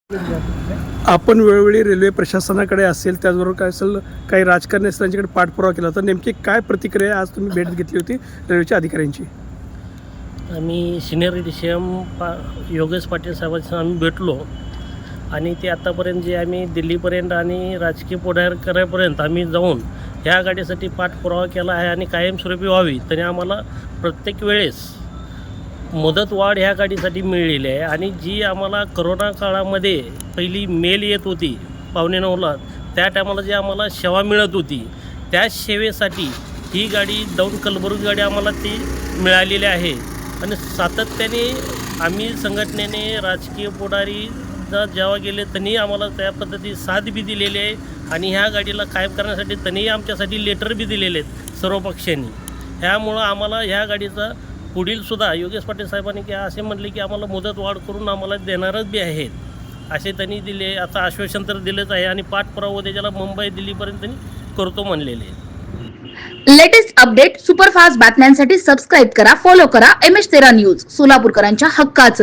आपण वेळोवेळी रेल्वे प्रशासनाकडे असेल, त्याचबरोबर काय असेल काही राजकारणी असेल त्यांच्याकडे पाठपुरावा केला, तर नेमकी काय प्रतिक्रिया आज तुम्ही भेट घेतली होती रेल्वेच्या अधिकाऱ्यांची? आम्ही सिनियर DCM योगेश पाटील साहेबांशी आम्ही भेटलो आणि ते आत्तापर्यंत जे आम्ही दिल्लीपर्यंत आणि राजकीय पुढाकारापर्यंत आम्ही जाऊन ह्या गाडीसाठी पाठपुरावा केला आहे आणि कायमस्वरूपी व्हावी, तरी आम्हाला प्रत्येक वेळेस मुदतवाढ ह्या गाडीसाठी मिळलेली आहे. आणि जी आम्हाला करोना काळामध्ये पहिली मेल येत होती 9:15 त्या टायमाला जी आम्हाला सेवा मिळत होती, त्या सेवेसाठी ही गाडी दौंड कलबुर्गी गाडी आम्हाला ती मिळालेली आहे. आणि सातत्याने आम्ही संघटनेने राजकीय पुढारी जेव्हा गेले त्यांनी आम्हाला त्या पद्धती साथ बी दिलेली आहे आणि ह्या गाडीला कायम करण्यासाठी त्यांनी आमच्यासाठी लेटर बी दिलेले आहेत सर्व पक्षांनी. ह्यामुळं आम्हाला ह्या गाडीचा पुढीलसुद्धा योगेश पाटील साहेबांनी की असे म्हटले की आम्हाला मुदत वाढ करून आम्हाला देणारच बी आहेत असे त्यांनी दिले. आता आश्वासन तर दिलंच आहे आणि पाठपुरावा त्याच्याला मुंबई दिल्लीपर्यंत त्यांनी करतो म्हणलेले आहे. लेटेस्ट अपडेट सुपरफास्ट बातम्यांसाठी सबस्क्राईब करा, फॉलो करा MS13 न्यूज, सोलापूरकरांच्या हक्काचं.